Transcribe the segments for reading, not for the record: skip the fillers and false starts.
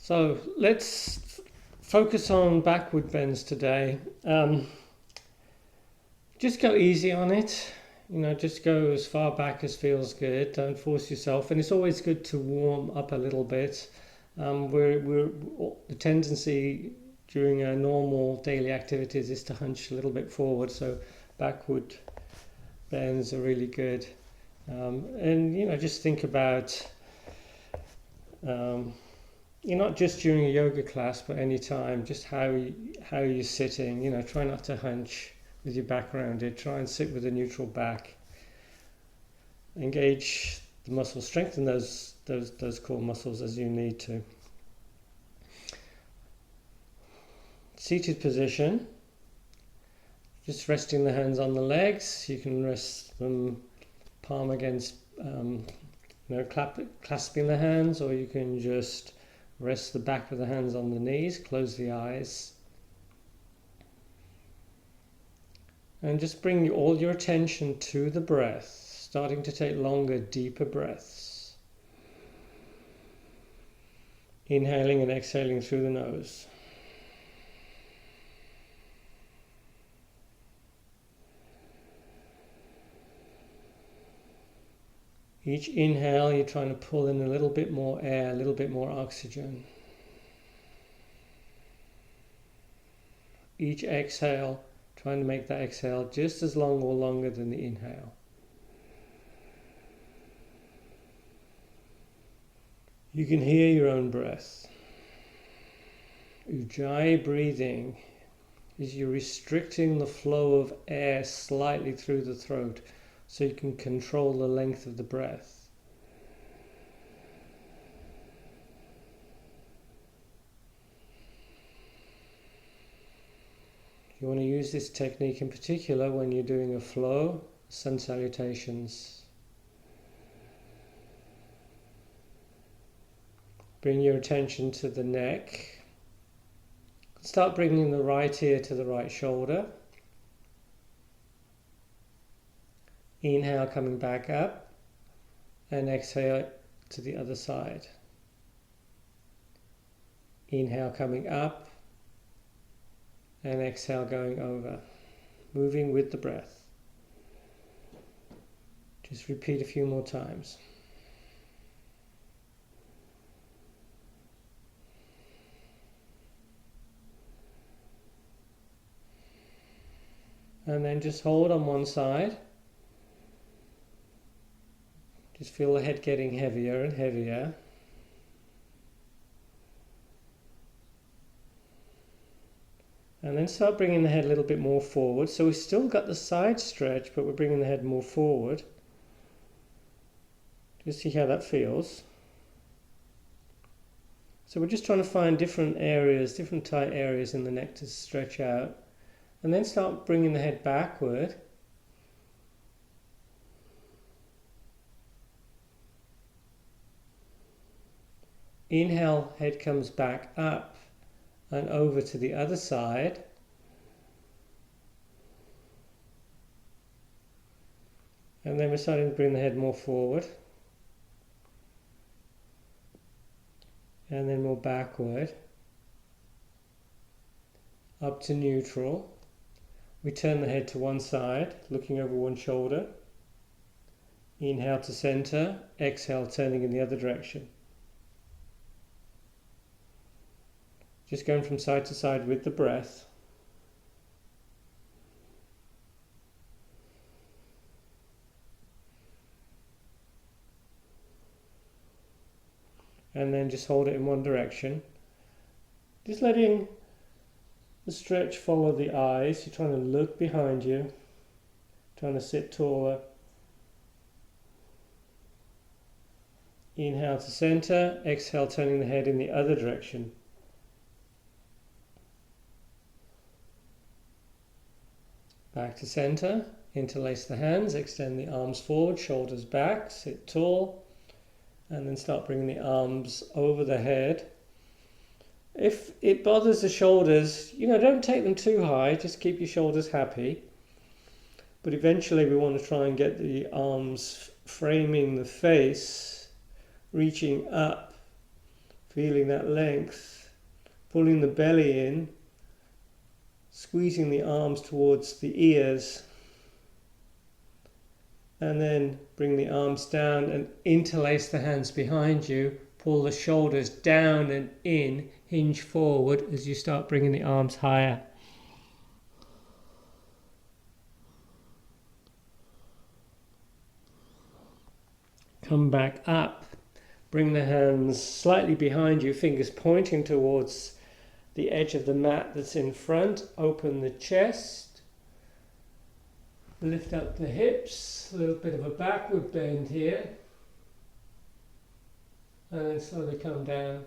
So let's focus on backward bends today. Just go easy on it. Just go as far back as feels good. Don't force yourself. And it's always good to warm up a little bit. The tendency during our normal daily activities is to hunch a little bit forward. So backward bends are really good. And just think about not just during a yoga class, but any time, just how you're sitting. Try not to hunch with your back rounded. Try and sit with a neutral back. Engage the muscles, strengthen those core muscles as you need to. Seated position. Just resting the hands on the legs. You can rest them palm against, clasping the hands, or you can just rest the back of the hands on the knees, close the eyes. And just bring all your attention to the breath, starting to take longer, deeper breaths. Inhaling and exhaling through the nose. Each inhale, you're trying to pull in a little bit more air, a little bit more oxygen. Each exhale, trying to make that exhale just as long or longer than the inhale. You can hear your own breath. Ujjayi breathing is you're restricting the flow of air slightly through the throat, so you can control the length of the breath. You want to use this technique in particular when you're doing a flow, sun salutations. Bring your attention to the neck. Start bringing the right ear to the right shoulder. Inhale, coming back up, and exhale to the other side. Inhale, coming up, and exhale, going over, moving with the breath. Just repeat a few more times. And then just hold on one side. Just feel the head getting heavier and heavier. And then start bringing the head a little bit more forward. So we've still got the side stretch, but we're bringing the head more forward. Just see how that feels. So we're just trying to find different areas, different tight areas in the neck to stretch out. And then start bringing the head backward. Inhale, head comes back up and over to the other side. And then we're starting to bring the head more forward. And then more backward. Up to neutral. We turn the head to one side, looking over one shoulder. Inhale to center, exhale, turning in the other direction. Just going from side to side with the breath. And then just hold it in one direction. Just letting the stretch follow the eyes. You're trying to look behind you, trying to sit taller. Inhale to center, exhale, turning the head in the other direction. Back to center, interlace the hands, extend the arms forward, shoulders back, sit tall, and then start bringing the arms over the head. If it bothers the shoulders, don't take them too high, just keep your shoulders happy. But eventually we want to try and get the arms framing the face, reaching up Feeling that length, pulling the belly in, squeezing the arms towards the ears, and then bring the arms down and interlace the hands behind you. Pull the shoulders down and in, hinge forward as you start bringing the arms higher. Come back up. Bring the hands slightly behind you, fingers pointing towards the edge of the mat that's in front. Open the chest. Lift up the hips. A little bit of a backward bend here. And then slowly come down.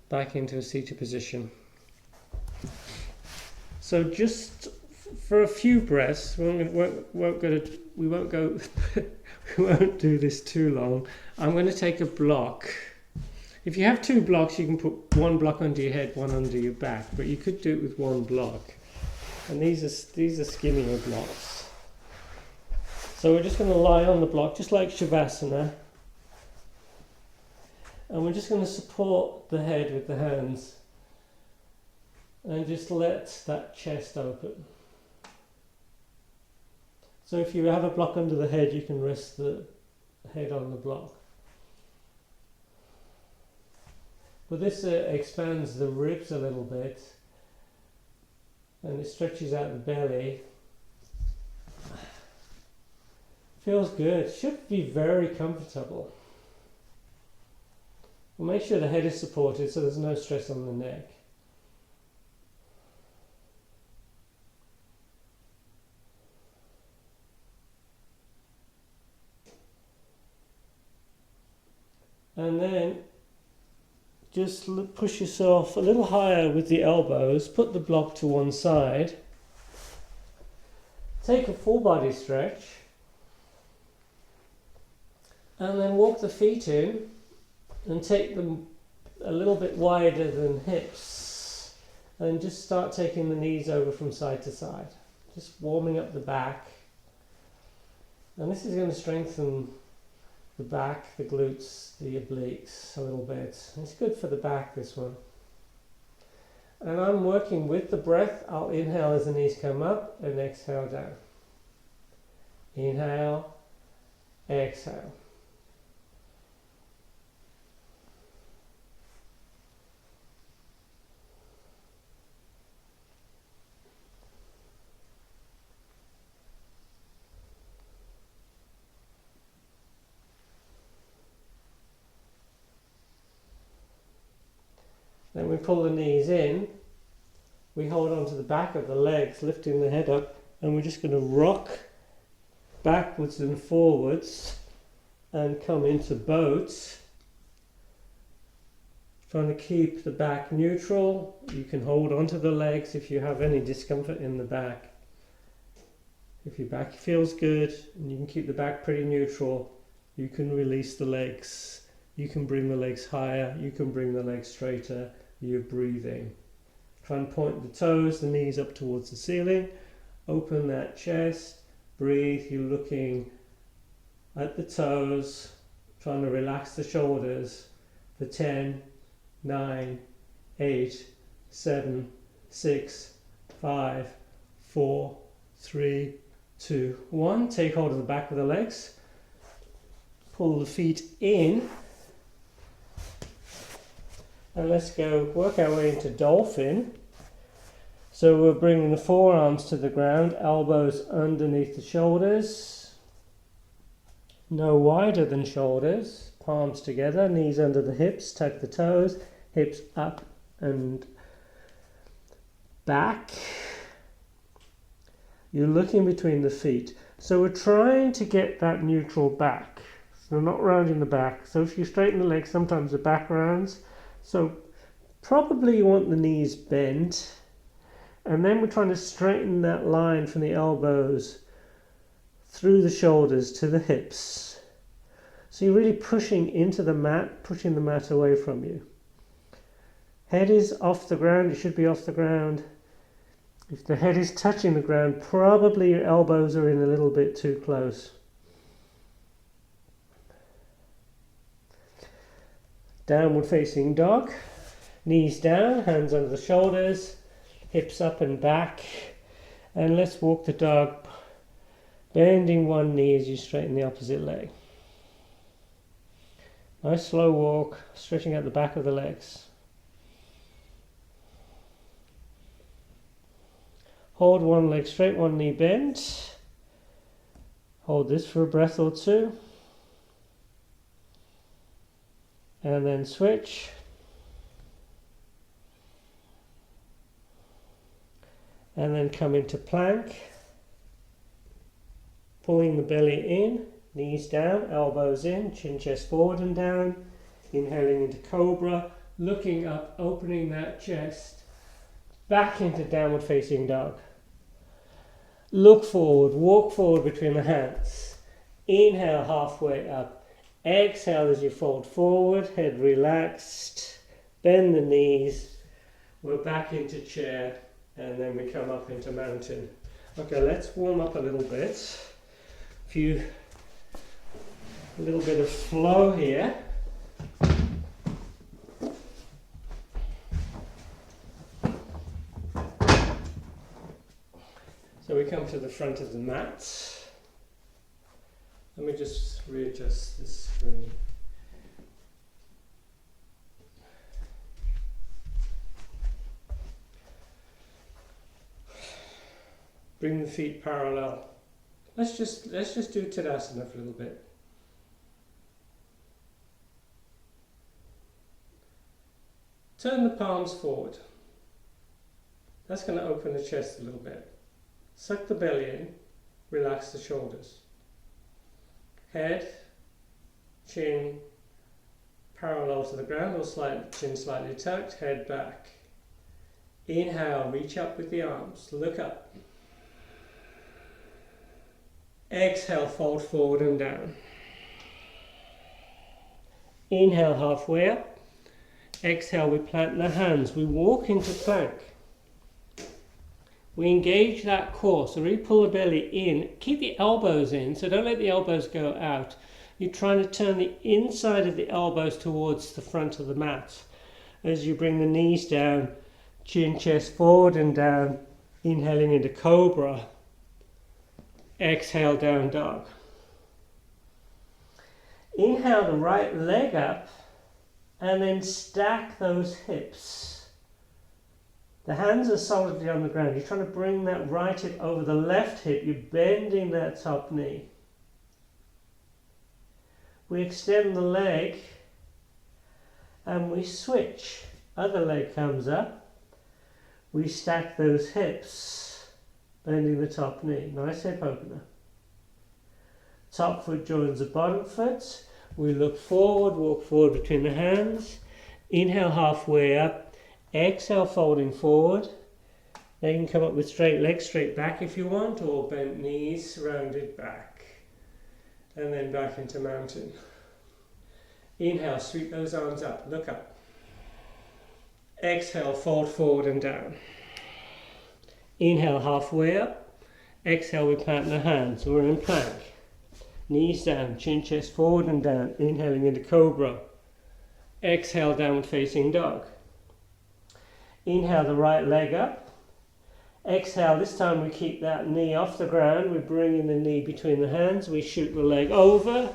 Back into a seated position. So just for a few breaths, we won't do this too long. I'm going to take a block. If you have two blocks, you can put one block under your head, one under your back, but you could do it with one block. And these are skinnier blocks. So we're just going to lie on the block, just like Shavasana. And we're just going to support the head with the hands. And just let that chest open. So if you have a block under the head, you can rest the head on the block. But this expands the ribs a little bit, and it stretches out the belly. Feels good. Should be very comfortable. We'll make sure the head is supported so there's no stress on the neck. And then just push yourself a little higher with the elbows, put the block to one side, take a full body stretch, and then walk the feet in and take them a little bit wider than hips, and just start taking the knees over from side to side, just warming up the back. And this is going to strengthen the back, the glutes, the obliques a little bit. It's good for the back, this one. And I'm working with the breath. I'll inhale as the knees come up and exhale down. Inhale, exhale. Then we pull the knees in, we hold on to the back of the legs, lifting the head up, and we're just going to rock backwards and forwards and come into boat. Trying to keep the back neutral. You can hold onto the legs if you have any discomfort in the back. If your back feels good and you can keep the back pretty neutral, you can release the legs. You can bring the legs higher, you can bring the legs straighter. You're breathing. Try and point the toes, the knees up towards the ceiling. Open that chest. Breathe. You're looking at the toes. Trying to relax the shoulders for 10, 9, 8, 7, 6, 5, 4, 3, 2, 1. Take hold of the back of the legs. Pull the feet in. And let's go work our way into dolphin. So we're bringing the forearms to the ground, elbows underneath the shoulders, no wider than shoulders, palms together, knees under the hips, tuck the toes, hips up and back. You're looking between the feet. So we're trying to get that neutral back. So not rounding the back. So if you straighten the legs, sometimes the back rounds. So probably you want the knees bent, and then we're trying to straighten that line from the elbows through the shoulders to the hips. So you're really pushing into the mat, pushing the mat away from you. Head is off the ground, it should be off the ground. If the head is touching the ground, probably your elbows are in a little bit too close. Downward facing dog. Knees down, hands under the shoulders, hips up and back. And let's walk the dog, bending one knee as you straighten the opposite leg. Nice slow walk, stretching out the back of the legs. Hold one leg straight, one knee bent. Hold this for a breath or two. And then switch. And then come into plank. Pulling the belly in, knees down, elbows in, chin chest forward and down. Inhaling into cobra, looking up, opening that chest. Back into downward facing dog. Look forward, walk forward between the hands. Inhale halfway up. Exhale as you fold forward, head relaxed. Bend the knees. We're back into chair and then we come up into mountain. Okay, let's warm up a little bit. A little bit of flow here. So we come to the front of the mat. Let me just readjust this screen. Bring the feet parallel. Let's just do Tadasana for a little bit. Turn the palms forward. That's going to open the chest a little bit. Suck the belly in, relax the shoulders. Head, chin parallel to the ground or chin slightly tucked, head back. Inhale, reach up with the arms, look up. Exhale, fold forward and down. Inhale, halfway up. Exhale, we plant the hands, we walk into plank. We engage that core, so really pull the belly in. Keep the elbows in, so don't let the elbows go out. You're trying to turn the inside of the elbows towards the front of the mat. As you bring the knees down, chin, chest forward and down, inhaling into cobra. Exhale, down dog. Inhale the right leg up and then stack those hips. The hands are solidly on the ground. You're trying to bring that right hip over the left hip. You're bending that top knee. We extend the leg and we switch. Other leg comes up. We stack those hips, bending the top knee. Nice hip opener. Top foot joins the bottom foot. We look forward, walk forward between the hands. Inhale halfway up. Exhale, folding forward. Now you can come up with straight legs, straight back if you want, or bent knees, rounded back. And then back into mountain. Inhale, sweep those arms up, look up. Exhale, fold forward and down. Inhale, halfway up. Exhale, we plant the hands, so we're in plank. Knees down, chin, chest forward and down. Inhaling into cobra. Exhale, downward facing dog. Inhale the right leg up. Exhale, this time we keep that knee off the ground. We bring in the knee between the hands. We shoot the leg over.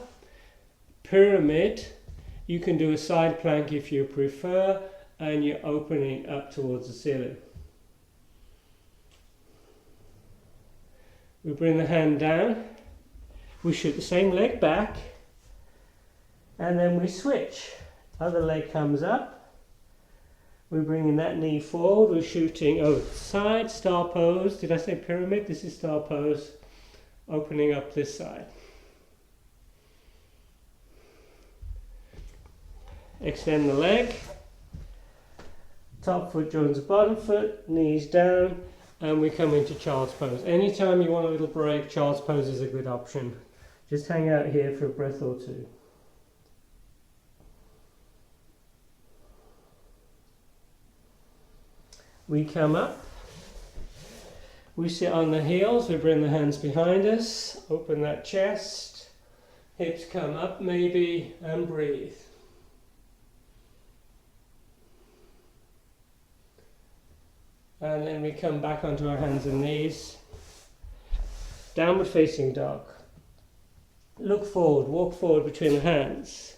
Pyramid. You can do a side plank if you prefer. And you're opening up towards the ceiling. We bring the hand down. We shoot the same leg back. And then we switch. Other leg comes up. We're bringing that knee forward, we're shooting over the side, star pose. Did I say pyramid? This is star pose. Opening up this side. Extend the leg. Top foot joins the bottom foot, knees down, and we come into child's pose. Anytime you want a little break, child's pose is a good option. Just hang out here for a breath or two. We come up, we sit on the heels, we bring the hands behind us, open that chest, hips come up maybe, and breathe. And then we come back onto our hands and knees. Downward facing dog. Look forward, walk forward between the hands.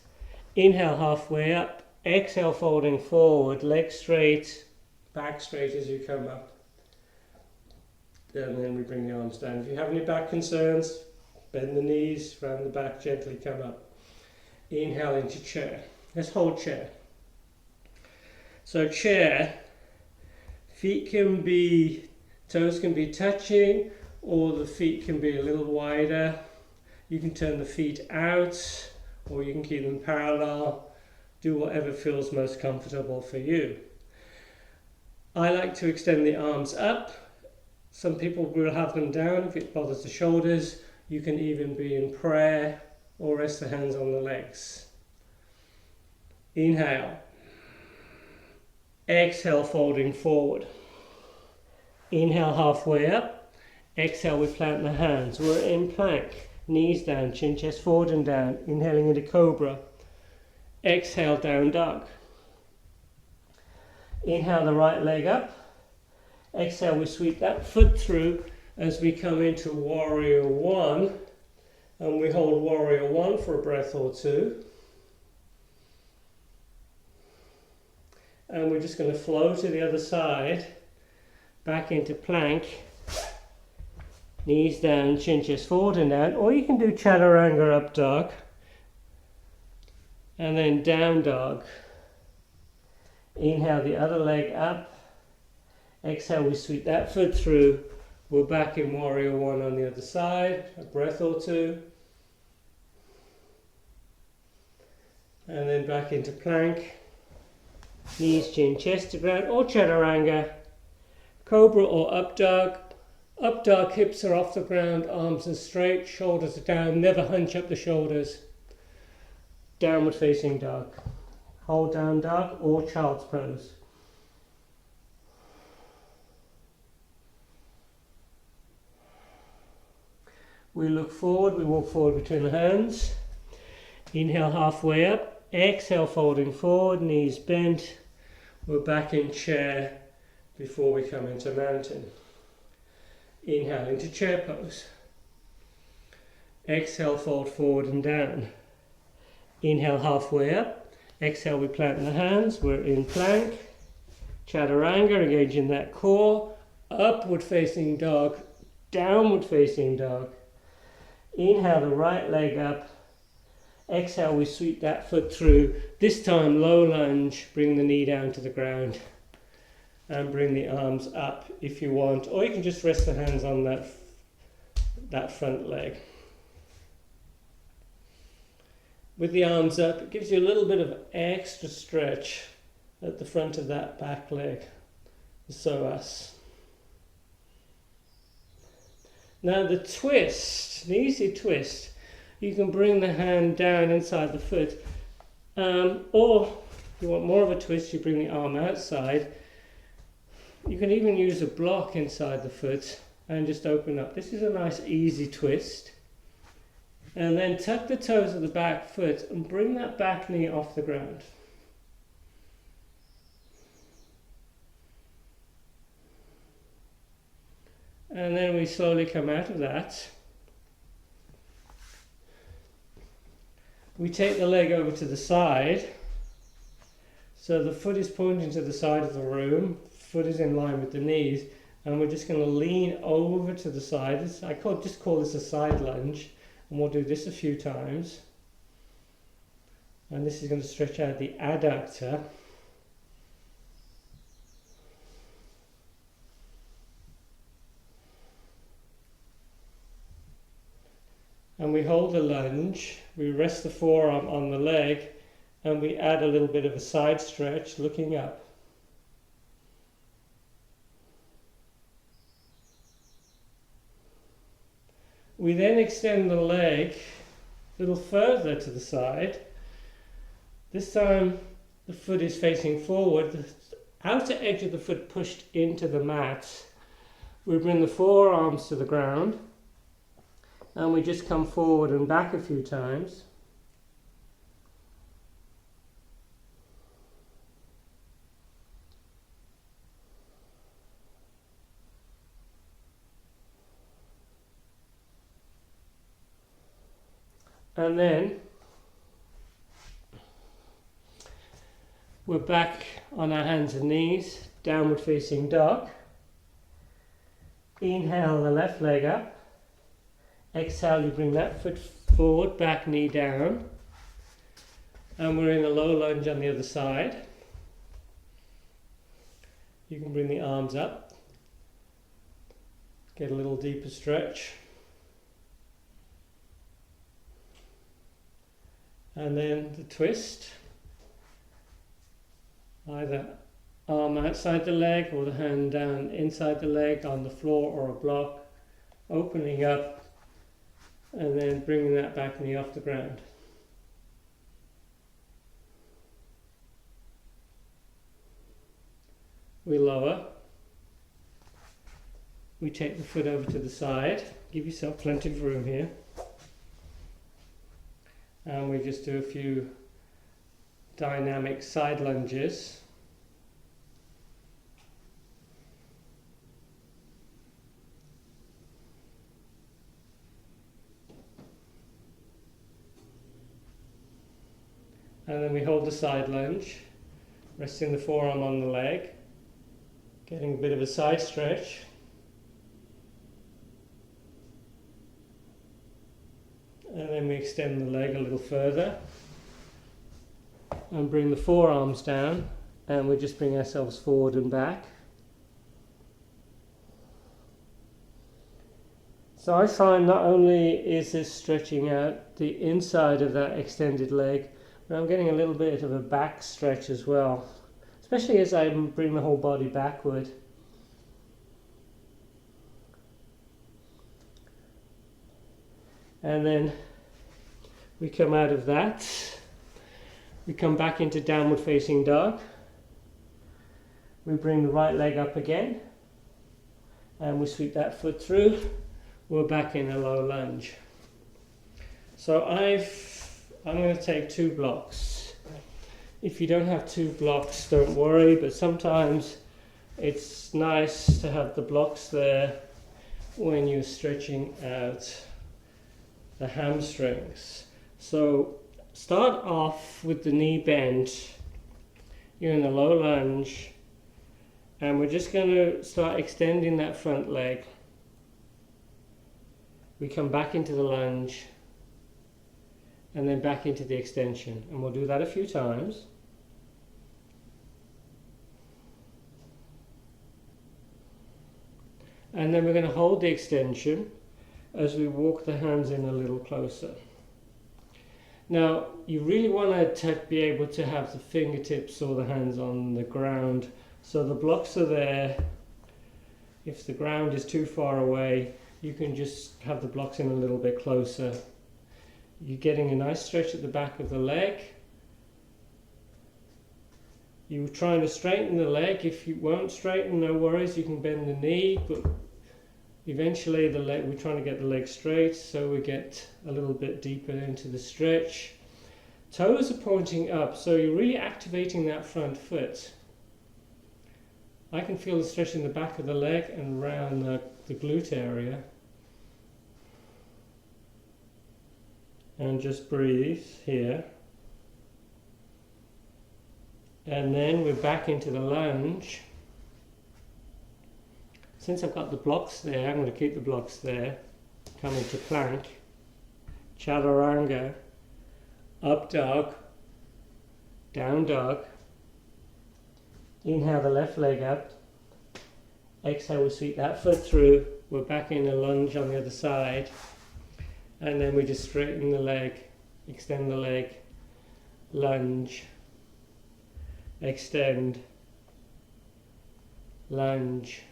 Inhale halfway up. Exhale folding forward, legs straight, back straight as you come up. And then we bring the arms down. If you have any back concerns, bend the knees, round the back, gently come up. Inhale into chair. Let's hold chair. So chair, feet can be, toes can be touching, or the feet can be a little wider. You can turn the feet out, or you can keep them parallel. Do whatever feels most comfortable for you. I like to extend the arms up. Some people will have them down if it bothers the shoulders. You can even be in prayer or rest the hands on the legs. Inhale. Exhale, folding forward. Inhale, halfway up. Exhale, we plant the hands. We're in plank. Knees down, chin, chest forward and down. Inhaling into cobra. Exhale, down dog. Inhale the right leg up. Exhale, we sweep that foot through as we come into warrior one. And we hold warrior one for a breath or two. And we're just going to flow to the other side. Back into plank. Knees down, chin, chest forward and down. Or you can do chaturanga up dog. And then down dog. Inhale the other leg up. Exhale, we sweep that foot through. We're back in warrior one on the other side. A breath or two. And then back into plank. Knees, chin, chest to ground, or chaturanga. Cobra or up dog. Up dog, hips are off the ground, arms are straight, shoulders are down. Never hunch up the shoulders. Downward facing dog. Hold down dog or child's pose. We look forward, we walk forward between the hands. Inhale halfway up. Exhale folding forward, knees bent. We're back in chair before we come into mountain. Inhale into chair pose. Exhale, fold forward and down. Inhale halfway up. Exhale, we plant the hands. We're in plank. Chaturanga, engaging that core. Upward facing dog. Downward facing dog. Inhale the right leg up. Exhale, we sweep that foot through. This time, low lunge. Bring the knee down to the ground. And bring the arms up if you want. Or you can just rest the hands on that front leg. With the arms up, it gives you a little bit of extra stretch at the front of that back leg, the psoas. Now the twist, the easy twist, you can bring the hand down inside the foot, or if you want more of a twist, you bring the arm outside. You can even use a block inside the foot and just open up. This is a nice easy twist. And then tuck the toes of the back foot and bring that back knee off the ground. And then we slowly come out of that. We take the leg over to the side. So the foot is pointing to the side of the room. Foot is in line with the knees. And we're just going to lean over to the side. I just call this a side lunge. And we'll do this a few times. And this is going to stretch out the adductor. And we hold the lunge. We rest the forearm on the leg. And we add a little bit of a side stretch, looking up. We then extend the leg a little further to the side. This time the foot is facing forward, the outer edge of the foot pushed into the mat. We bring the forearms to the ground and we just come forward and back a few times. And then we're back on our hands and knees, downward facing dog. Inhale the left leg up. Exhale, you bring that foot forward, back knee down. And we're in a low lunge on the other side. You can bring the arms up. Get a little deeper stretch. And then the twist. Either arm outside the leg or the hand down inside the leg on the floor or a block. Opening up and then bringing that back knee off the ground. We lower. We take the foot over to the side. Give yourself plenty of room here. And we just do a few dynamic side lunges. And then we hold the side lunge, resting the forearm on the leg, getting a bit of a side stretch. And then we extend the leg a little further and bring the forearms down, and we just bring ourselves forward and back. So I find not only is this stretching out the inside of that extended leg, but I'm getting a little bit of a back stretch as well, especially as I bring the whole body backward. And then we come out of that, we come back into downward facing dog. We bring the right leg up again, and we sweep that foot through. We're back in a low lunge. So I'm going to take 2 blocks. If you don't have 2 blocks, don't worry, but sometimes it's nice to have the blocks there when you're stretching out the hamstrings. So start off with the knee bent. You're in a low lunge, and we're just going to start extending that front leg. We come back into the lunge and then back into the extension, and we'll do that a few times. And then we're going to hold the extension as we walk the hands in a little closer. Now, you really want to be able to have the fingertips or the hands on the ground, so the blocks are there. If the ground is too far away, you can just have the blocks in a little bit closer. You're getting a nice stretch at the back of the leg. You're trying to straighten the leg. If you won't straighten, no worries, you can bend the knee, but eventually the leg, we're trying to get the leg straight, so we get a little bit deeper into the stretch. Toes are pointing up, so you're really activating that front foot. I can feel the stretch in the back of the leg and around the glute area. And just breathe here. And then we're back into the lunge. Since I've got the blocks there, I'm going to keep the blocks there. Come into plank, chaturanga, up dog, down dog. Inhale the left leg up. Exhale, we sweep that foot through. We're back in a lunge on the other side. And then we just straighten the leg, extend the leg, lunge, extend, lunge,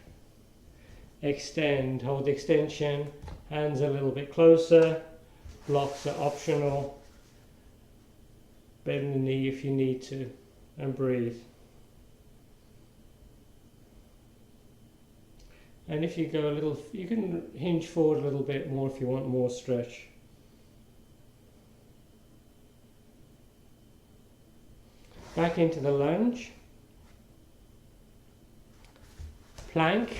extend, hold the extension, hands a little bit closer, blocks are optional, bend the knee if you need to, and breathe. And if you go a little, you can hinge forward a little bit more if you want more stretch. Back into the lunge, plank,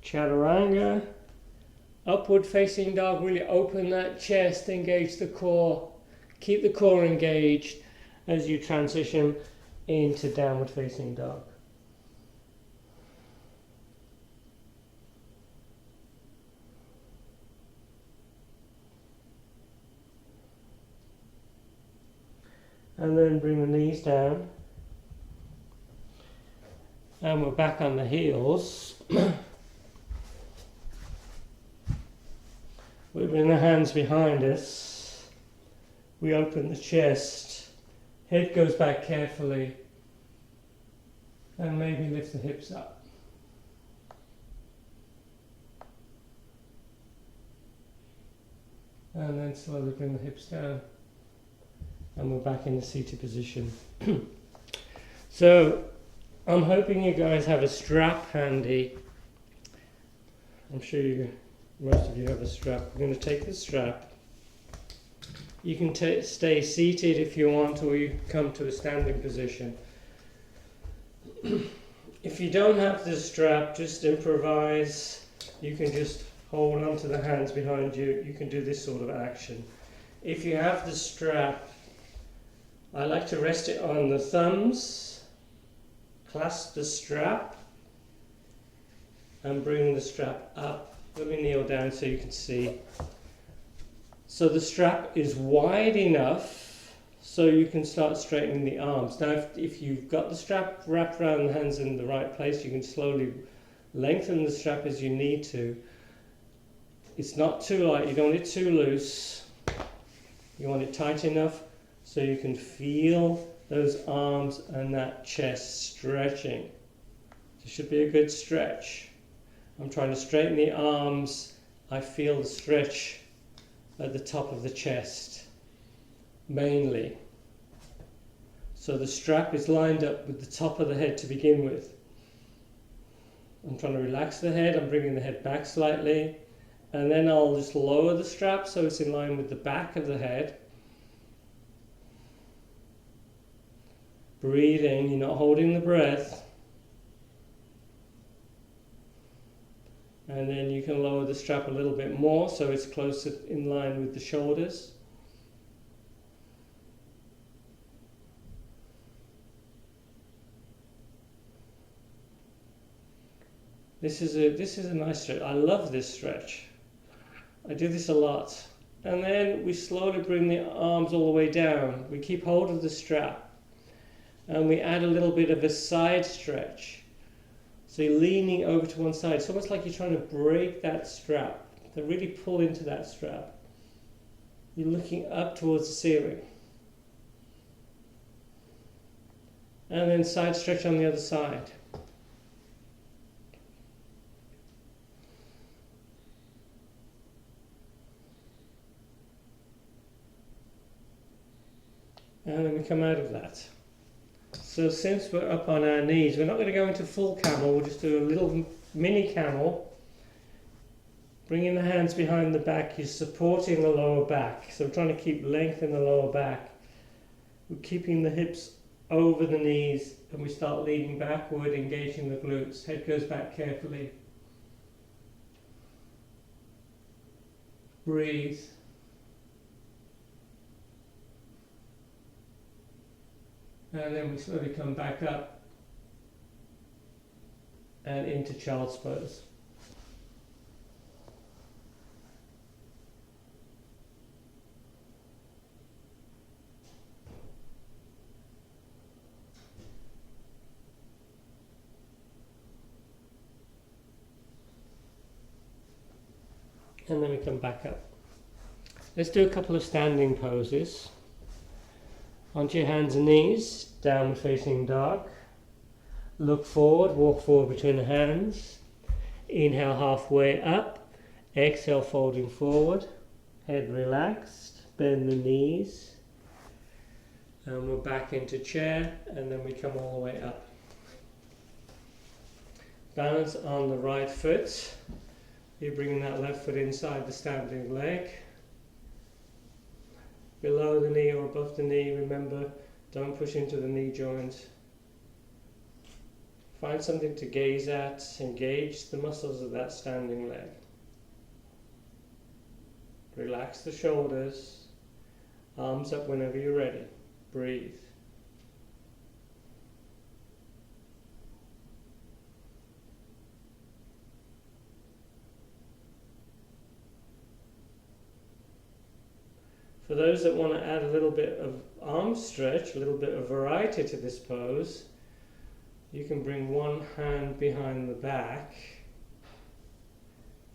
chaturanga, Upward facing dog, really open that chest, engage the core. Keep the core engaged as you transition into downward facing dog. And then bring the knees down. And we're back on the heels. We bring the hands behind us. We open the chest. Head goes back carefully. And maybe lift the hips up. And then slowly bring the hips down. And we're back in the seated position. So, I'm hoping you guys have a strap handy. I'm sure most of you have a strap. We're going to take the strap. You can stay seated if you want, or you can come to a standing position. If you don't have the strap, just improvise. You can just hold onto the hands behind you. You can do this sort of action. If you have the strap, I like to rest it on the thumbs, clasp the strap, and bring the strap up. Let me kneel down so you can see. So the strap is wide enough so you can start straightening the arms. Now if you've got the strap wrapped around the hands in the right place, you can slowly lengthen the strap as you need to. It's not too light, you don't want it too loose. You want it tight enough so you can feel those arms and that chest stretching. It should be a good stretch. I'm trying to straighten the arms. I feel the stretch at the top of the chest, mainly. So the strap is lined up with the top of the head to begin with. I'm trying to relax the head. I'm bringing the head back slightly. And then I'll just lower the strap so it's in line with the back of the head. Breathing, you're not holding the breath. And then you can lower the strap a little bit more so it's closer in line with the shoulders. This is a nice stretch. I love this stretch. I do this a lot. And then we slowly bring the arms all the way down. We keep hold of the strap. And we add a little bit of a side stretch. So you're leaning over to one side. It's almost like you're trying to break that strap. To really pull into that strap. You're looking up towards the ceiling. And then side stretch on the other side. And then we come out of that. So since we're up on our knees, we're not going to go into full camel, we'll just do a little mini camel. Bringing the hands behind the back, you're supporting the lower back. So we're trying to keep length in the lower back. We're keeping the hips over the knees, and we start leaning backward, engaging the glutes. Head goes back carefully. Breathe. And then we slowly come back up and into child's pose. And then we come back up. Let's do a couple of standing poses. Onto your hands and knees, downward facing dog. Look forward, walk forward between the hands. Inhale halfway up. Exhale folding forward. Head relaxed. Bend the knees. And we're back into chair, and then we come all the way up. Balance on the right foot. You're bringing that left foot inside the standing leg. Below the knee or above the knee, remember, don't push into the knee joint. Find something to gaze at, engage the muscles of that standing leg. Relax the shoulders. Arms up whenever you're ready. Breathe. For those that want to add a little bit of arm stretch, a little bit of variety to this pose, you can bring one hand behind the back,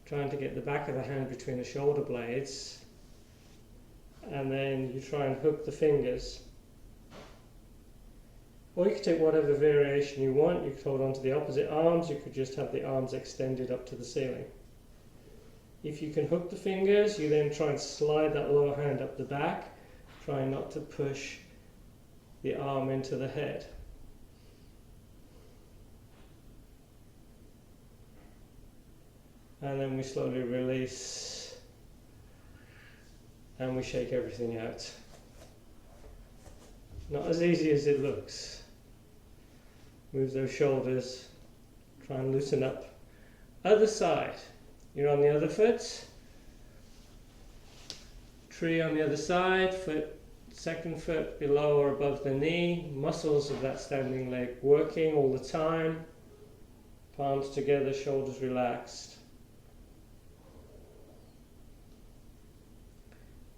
trying to get the back of the hand between the shoulder blades, and then you try and hook the fingers. Or you could take whatever variation you want. You could hold on to the opposite arms, you could just have the arms extended up to the ceiling. If you can hook the fingers, you then try and slide that lower hand up the back, trying not to push the arm into the head. And then we slowly release and we shake everything out. Not as easy as it looks. Move those shoulders, try and loosen up. Other side. You're on the other foot. Tree on the other side, second foot below or above the knee. Muscles of that standing leg working all the time. Palms together, shoulders relaxed.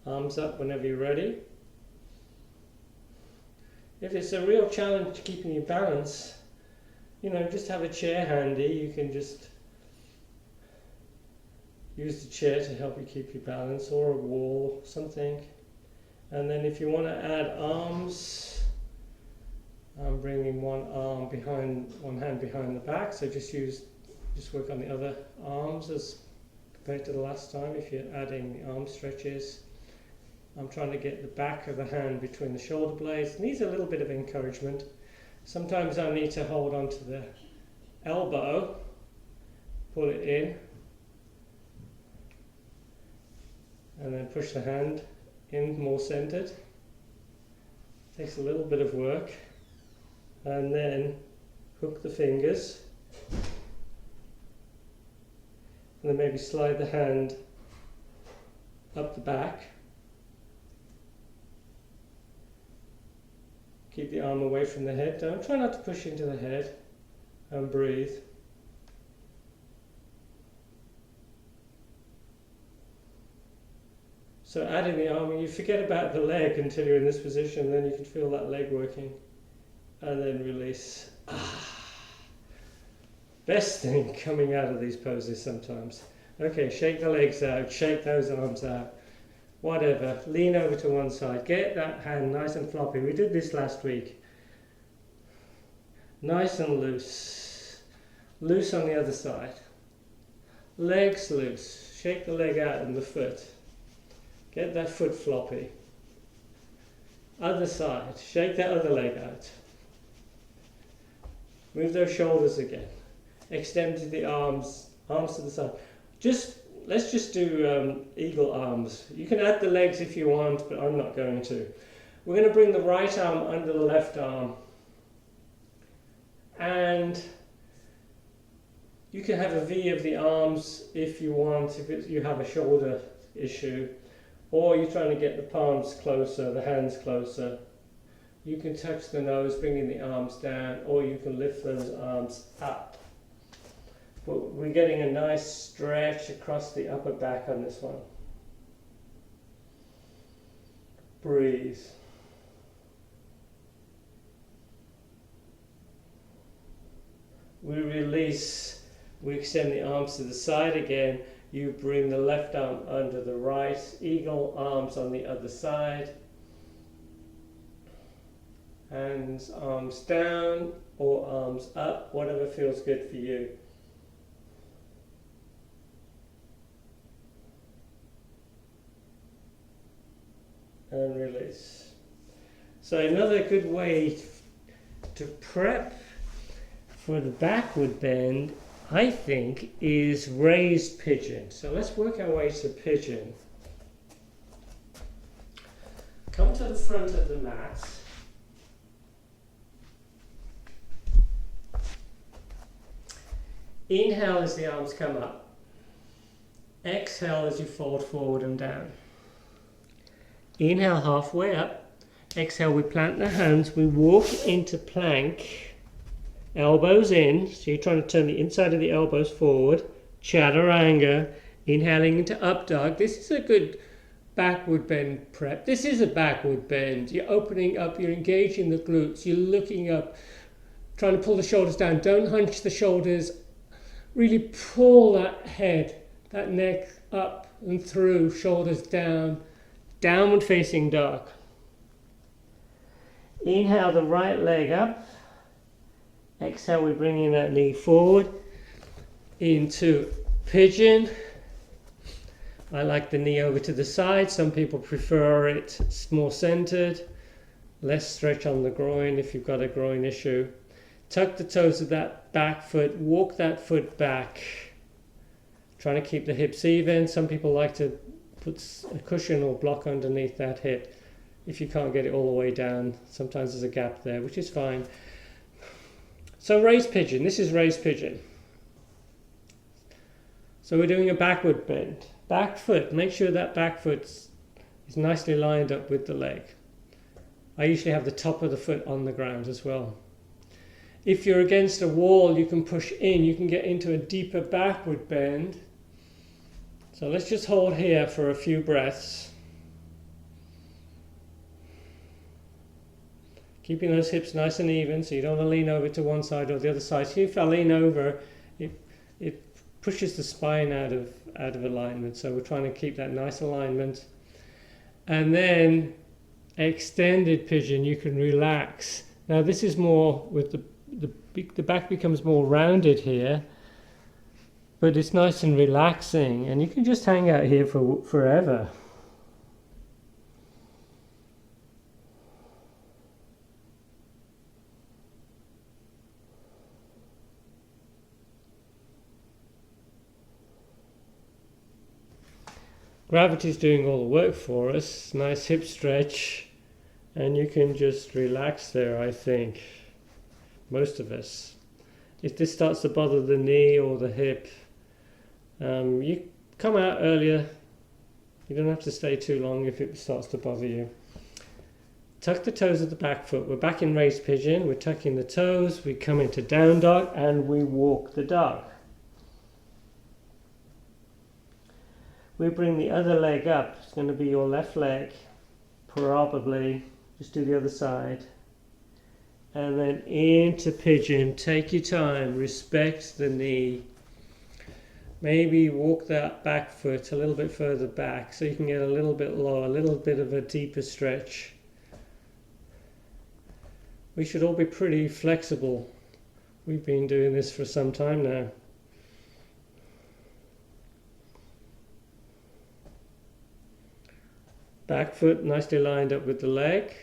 Arms up whenever you're ready. If it's a real challenge keeping your balance, just have a chair handy. You can just use the chair to help you keep your balance, or a wall, something. And then if you want to add arms, I'm bringing one hand behind the back. So just work on the other arms as compared to the last time if you're adding the arm stretches. I'm trying to get the back of the hand between the shoulder blades. It needs a little bit of encouragement. Sometimes I need to hold on to the elbow, pull it in, and then push the hand in more centered. Takes a little bit of work. And then hook the fingers. And then maybe slide the hand up the back. Keep the arm away from the head. Try not to push into the head. And breathe. So adding the arm, you forget about the leg until you're in this position, then you can feel that leg working. And then release. Best thing coming out of these poses sometimes. Okay, shake the legs out, shake those arms out. Whatever, lean over to one side. Get that hand nice and floppy. We did this last week. Nice and loose. Loose on the other side. Legs loose. Shake the leg out and the foot. Get that foot floppy. Other side. Shake that other leg out. Move those shoulders again. Extend the arms to the side. Let's just do eagle arms. You can add the legs if you want, but I'm not going to. We're going to bring the right arm under the left arm. And you can have a V of the arms if you want, if you have a shoulder issue. Or you're trying to get the palms closer, the hands closer. You can touch the nose, bringing the arms down, or you can lift those arms up. But we're getting a nice stretch across the upper back on this one. Breathe. We release, we extend the arms to the side again. You bring the left arm under the right, eagle arms on the other side. Hands, arms down or arms up, whatever feels good for you. And release. So another good way to prep for the backward bend, I think, is raised pigeon. So let's work our way to pigeon. Come to the front of the mat. Inhale as the arms come up. Exhale as you fold forward and down. Inhale halfway up. Exhale, we plant the hands, we walk into plank, elbows in, so you're trying to turn the inside of the elbows forward, chaturanga, inhaling into up dog. This is a good backward bend prep. This is a backward bend. You're opening up, you're engaging the glutes, you're looking up, trying to pull the shoulders down. Don't hunch the shoulders. Really pull that head, that neck up and through, shoulders down, downward facing dog. Inhale the right leg up. Exhale, we bring in that knee forward into pigeon. I like the knee over to the side. Some people prefer it more centered. Less stretch on the groin if you've got a groin issue. Tuck the toes of that back foot. Walk that foot back. Trying to keep the hips even. Some people like to put a cushion or block underneath that hip. If you can't get it all the way down, sometimes there's a gap there, which is fine. So raised pigeon, this is raised pigeon. So we're doing a backward bend. Back foot, make sure that back foot is nicely lined up with the leg. I usually have the top of the foot on the ground as well. If you're against a wall, you can push in, you can get into a deeper backward bend. So let's just hold here for a few breaths. Keeping those hips nice and even, so you don't want to lean over to one side or the other side. So if I lean over, it pushes the spine out of alignment. So we're trying to keep that nice alignment. And then extended pigeon, you can relax. Now this is more with the back becomes more rounded here, but it's nice and relaxing, and you can just hang out here for forever. Gravity's doing all the work for us. Nice hip stretch, and you can just relax there, I think. Most of us. If this starts to bother the knee or the hip, you come out earlier. You don't have to stay too long if it starts to bother you. Tuck the toes of the back foot. We're back in raised pigeon. We're tucking the toes. We come into down dog and we walk the dog. We bring the other leg up. It's going to be your left leg, probably. Just do the other side. And then into pigeon. Take your time. Respect the knee. Maybe walk that back foot a little bit further back so you can get a little bit lower, a little bit of a deeper stretch. We should all be pretty flexible. We've been doing this for some time now. Back foot nicely lined up with the leg.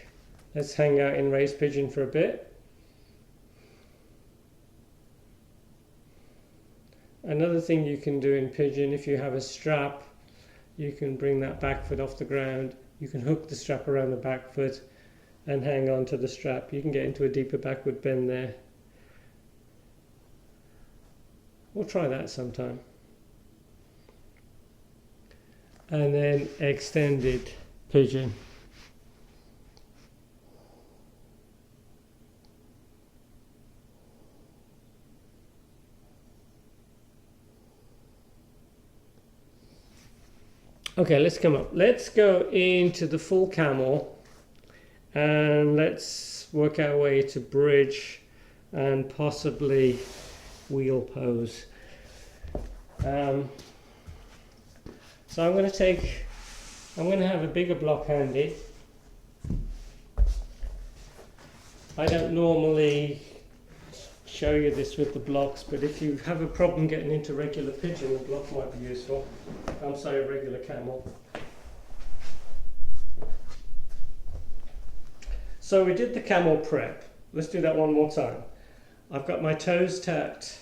Let's hang out in raised pigeon for a bit. Another thing you can do in pigeon, if you have a strap, you can bring that back foot off the ground. You can hook the strap around the back foot and hang on to the strap. You can get into a deeper backward bend there. We'll try that sometime. And then extended pigeon. Okay, let's come up. Let's go into the full camel and let's work our way to bridge and possibly wheel pose. So I'm going to have a bigger block handy. I don't normally show you this with the blocks, but if you have a problem getting into regular pigeon, the block might be useful. I'm sorry, regular camel. So we did the camel prep. Let's do that one more time. I've got my toes tapped.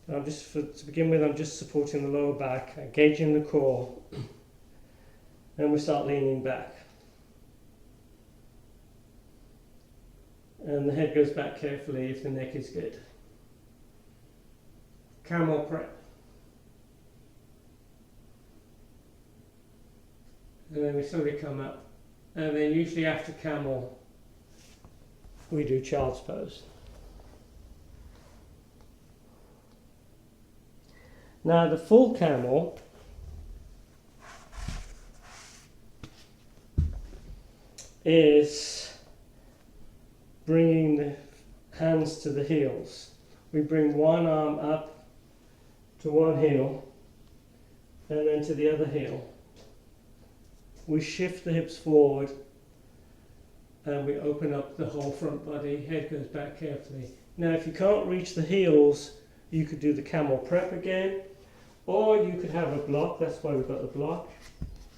To begin with, I'm just supporting the lower back, engaging the core, and we start leaning back. And the head goes back carefully if the neck is good. Camel prep. and then we slowly come up. And then usually after camel, we do child's pose. Now the full camel is bringing the hands to the heels. We bring one arm up to one heel and then to the other heel. We shift the hips forward and we open up the whole front body. Head goes back carefully. Now if you can't reach the heels, you could do the camel prep again, or you could have a block. That's why we've got the block.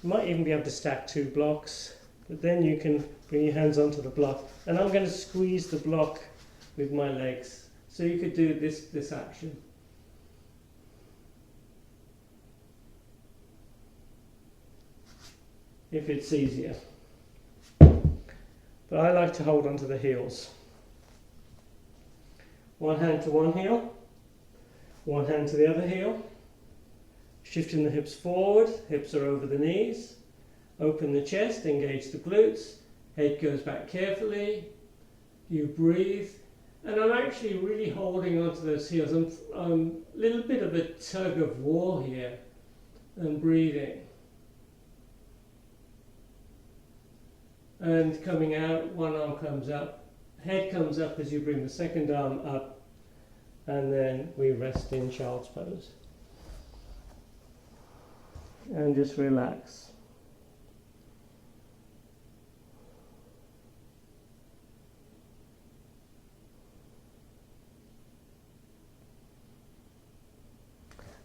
You might even be able to stack 2 blocks, but then you can bring your hands onto the block. And I'm going to squeeze the block with my legs. So you could do this action. If it's easier. But I like to hold onto the heels. One hand to one heel, one hand to the other heel. Shifting the hips forward, hips are over the knees. Open the chest, engage the glutes. Head goes back carefully. You breathe. And I'm actually really holding onto those heels. I'm a little bit of a tug of war here. And breathing. And coming out, one arm comes up. Head comes up as you bring the second arm up. And then we rest in child's pose. And just relax.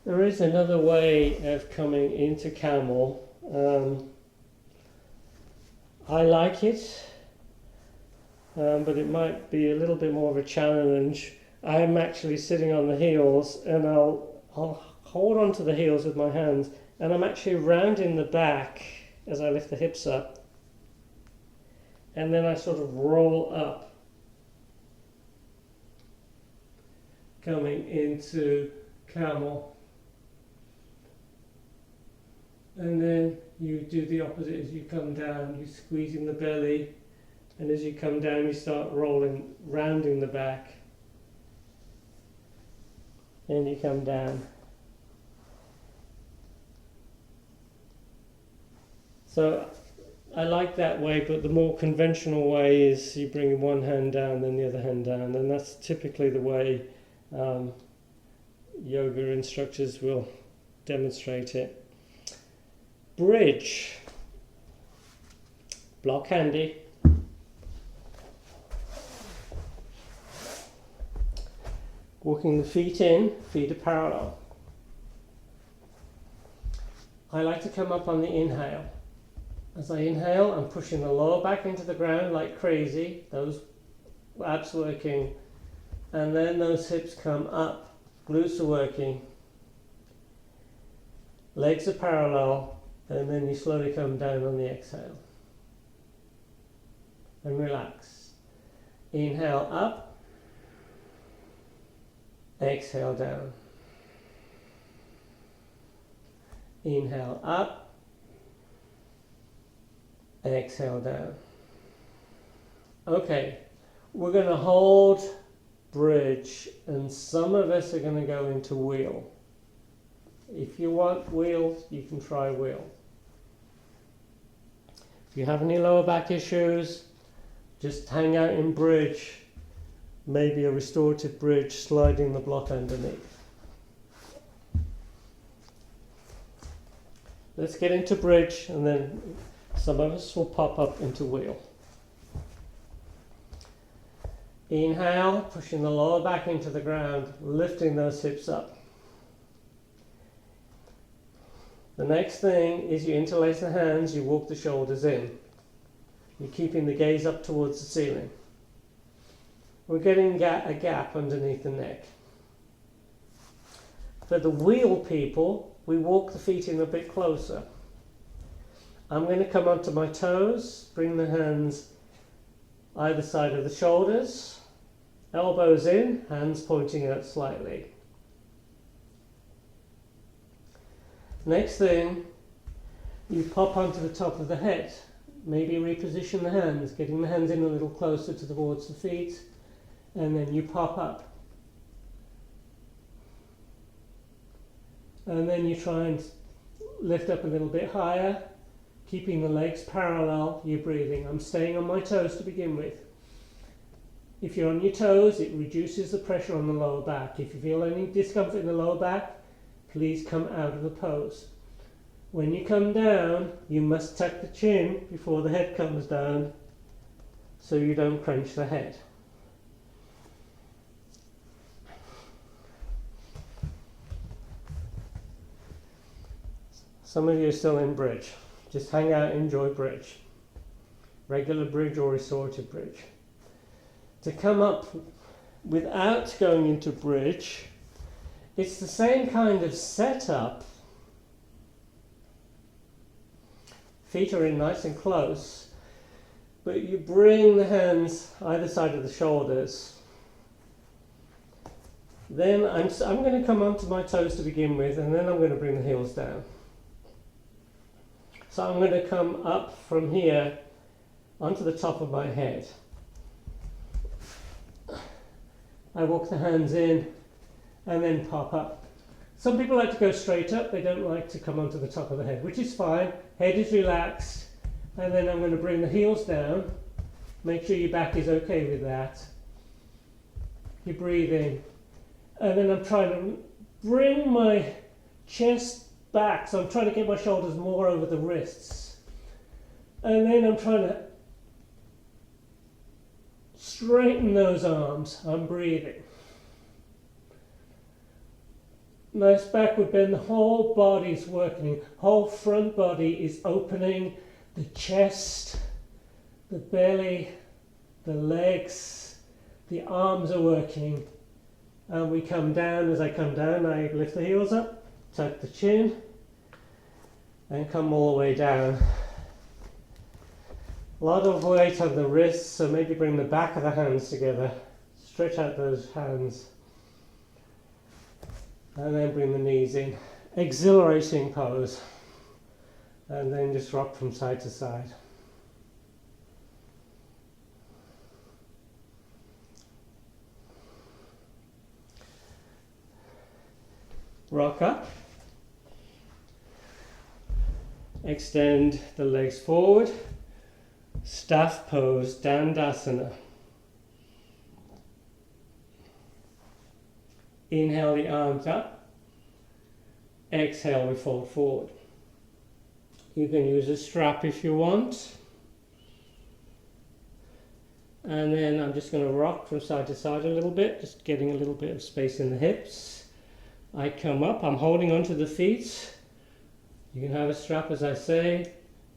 There is another way of coming into camel. I like it, but it might be a little bit more of a challenge. I'm actually sitting on the heels, and I'll hold on to the heels with my hands, and I'm actually rounding the back as I lift the hips up, and then I sort of roll up, coming into camel. And then you do the opposite as you come down. You're squeezing the belly, and as you come down you start rolling, rounding the back, and you come down. So I like that way, but the more conventional way is you bring one hand down, then the other hand down, and that's typically the way yoga instructors will demonstrate it. Bridge. Block handy. Walking the feet in, feet are parallel. I like to come up on the inhale. As I inhale, I'm pushing the lower back into the ground like crazy, those abs working, and then those hips come up, glutes are working, legs are parallel, and then you slowly come down on the exhale. And relax. Inhale up, exhale down. Inhale up, exhale down. Okay, we're going to hold bridge, and some of us are going to go into wheel. If you want wheel, you can try wheel. If you have any lower back issues, just hang out in bridge, maybe a restorative bridge, sliding the block underneath. Let's get into bridge, and then some of us will pop up into wheel. Inhale, pushing the lower back into the ground, lifting those hips up. The next thing is you interlace the hands, you walk the shoulders in. You're keeping the gaze up towards the ceiling. We're getting a gap underneath the neck. For the wheel people, we walk the feet in a bit closer. I'm going to come onto my toes, bring the hands either side of the shoulders, elbows in, hands pointing out slightly. Next thing, you pop onto the top of the head. Maybe reposition the hands, getting the hands in a little closer towards the feet, and then you pop up. And then you try and lift up a little bit higher, keeping the legs parallel, you're breathing. I'm staying on my toes to begin with. If you're on your toes, it reduces the pressure on the lower back. If you feel any discomfort in the lower back, please come out of the pose. When you come down, you must tuck the chin before the head comes down so you don't crunch the head. Some of you are still in bridge. Just hang out, enjoy bridge. Regular bridge or restorative bridge. To come up without going into bridge, it's the same kind of setup. Feet are in nice and close, but you bring the hands either side of the shoulders. Then I'm going to come onto my toes to begin with, and then I'm going to bring the heels down. So I'm going to come up from here onto the top of my head. I walk the hands in and then pop up. Some people like to go straight up, they don't like to come onto the top of the head, which is fine. Head is relaxed, and then I'm going to bring the heels down. Make sure your back is okay with that. You're breathing. And then I'm trying to bring my chest back, so I'm trying to get my shoulders more over the wrists. And then I'm trying to straighten those arms. I'm breathing. Nice backward bend. The whole body's working. Whole front body is opening. The chest, the belly, the legs, the arms are working. And we come down. As I come down, I lift the heels up, tuck the chin, and come all the way down. A lot of weight on the wrists, so maybe bring the back of the hands together. Stretch out those hands. And then bring the knees in. Exhilarating pose. And then just rock from side to side. Rock up. Extend the legs forward. Staff pose, Dhanurasana. Inhale the arms up. Exhale, we fold forward. You can use a strap if you want. And then I'm just going to rock from side to side a little bit, just getting a little bit of space in the hips. I come up, I'm holding onto the feet. You can have a strap as I say,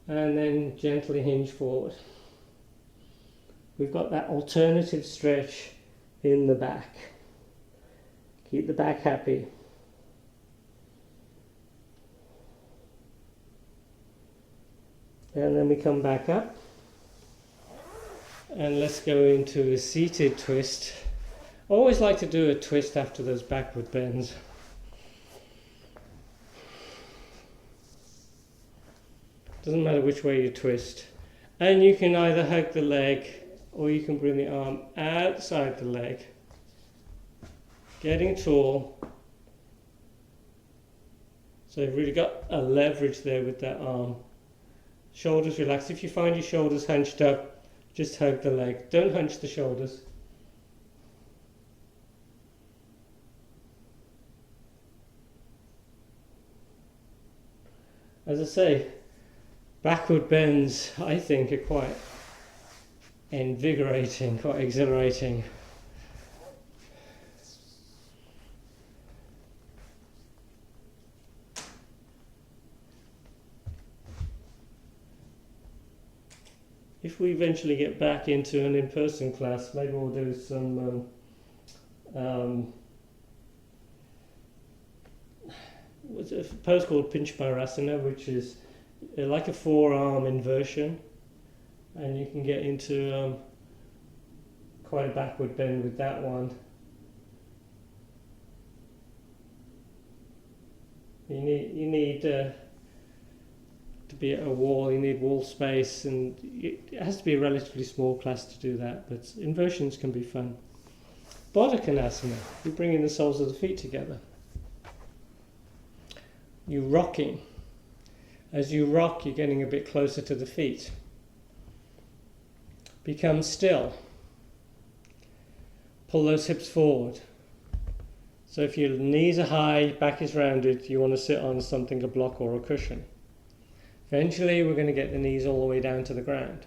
and then gently hinge forward. We've got that alternative stretch in the back. Keep the back happy. And then we come back up. And let's go into a seated twist. I always like to do a twist after those backward bends. Doesn't matter which way you twist. And you can either hug the leg or you can bring the arm outside the leg. Getting tall. So you've really got a leverage there with that arm. Shoulders relaxed. If you find your shoulders hunched up, just hug the leg. Don't hunch the shoulders. As I say, backward bends, I think, are quite invigorating, quite exhilarating. If we eventually get back into an in-person class, maybe we'll do some what's a pose called Dhanurasana, which is like a forearm inversion, and you can get into quite a backward bend with that one. You need to to be a wall, you need wall space, and it has to be a relatively small class to do that, but inversions can be fun. Baddha Konasana, you're bringing the soles of the feet together. You're rocking. As you rock, you're getting a bit closer to the feet. Become still. Pull those hips forward. So if your knees are high, back is rounded, you want to sit on something, a block or a cushion. Eventually we're going to get the knees all the way down to the ground.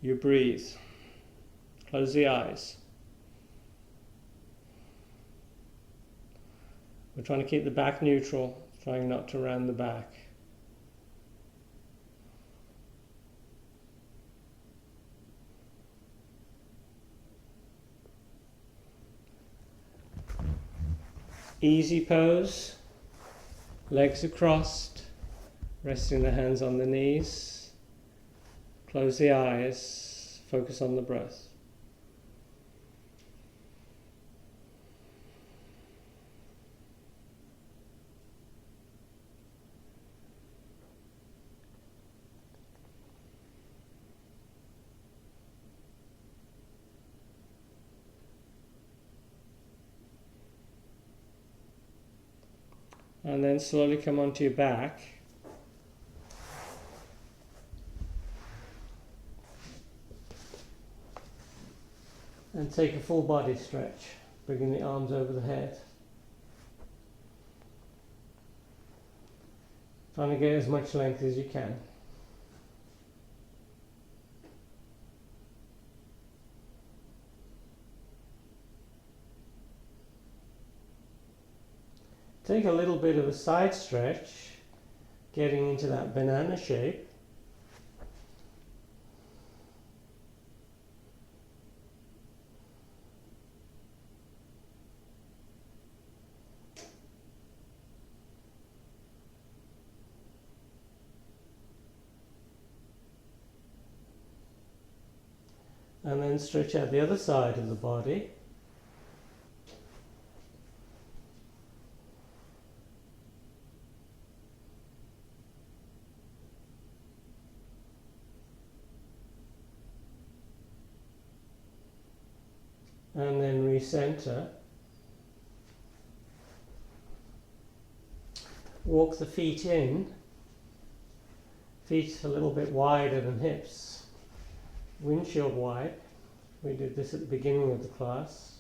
You breathe. Close the eyes. We're trying to keep the back neutral, trying not to round the back. Easy pose, legs are crossed, resting the hands on the knees. Close the eyes, focus on the breath. And then slowly come onto your back. And take a full body stretch, bringing the arms over the head. Trying to get as much length as you can. Take a little bit of a side stretch, getting into that banana shape. And then stretch out the other side of the body. And then recenter. Walk the feet in, feet a little bit wider than hips. Windshield wipe. We did this at the beginning of the class.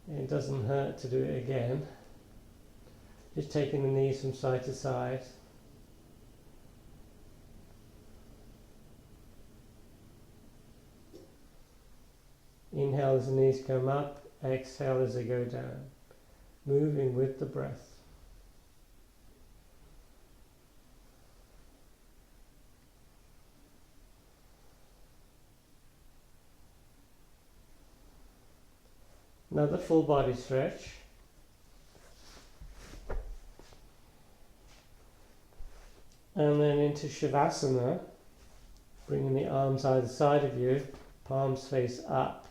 It doesn't hurt to do it again. Just taking the knees from side to side. Inhale as the knees come up, exhale as they go down. Moving with the breath. Another full body stretch. And then into Shavasana, bringing the arms either side of you, palms face up,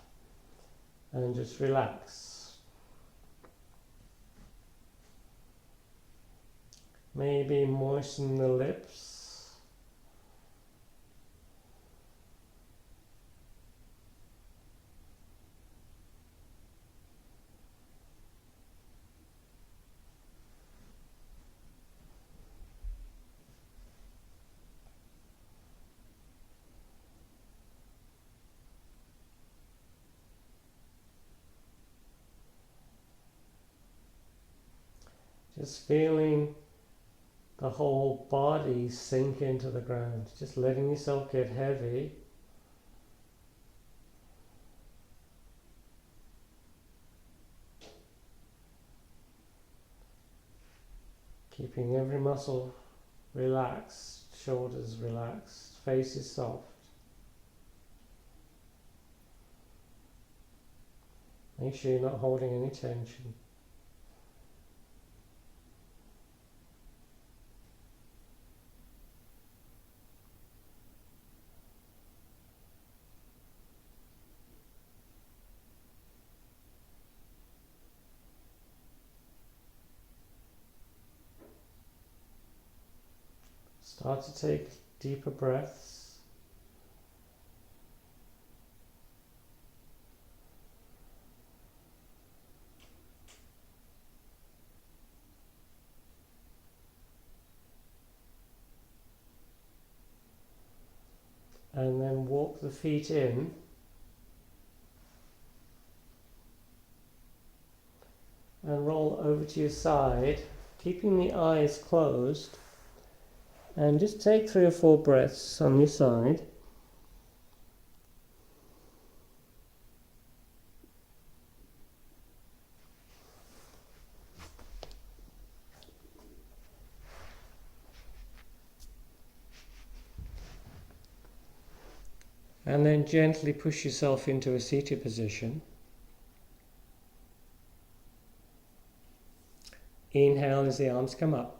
and just relax. Maybe moisten the lips. Just feeling the whole body sink into the ground. Just letting yourself get heavy. Keeping every muscle relaxed, shoulders relaxed, face is soft. Make sure you're not holding any tension. Start to take deeper breaths. And then walk the feet in. And roll over to your side, keeping the eyes closed. And just take 3 or 4 breaths on your side. And then gently push yourself into a seated position. Inhale as the arms come up.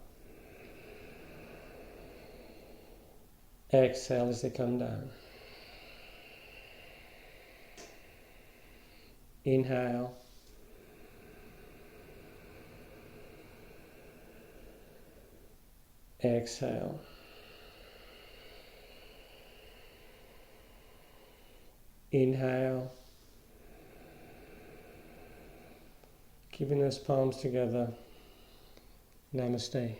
Exhale as they come down. Inhale. Exhale. Inhale. Keeping those palms together. Namaste.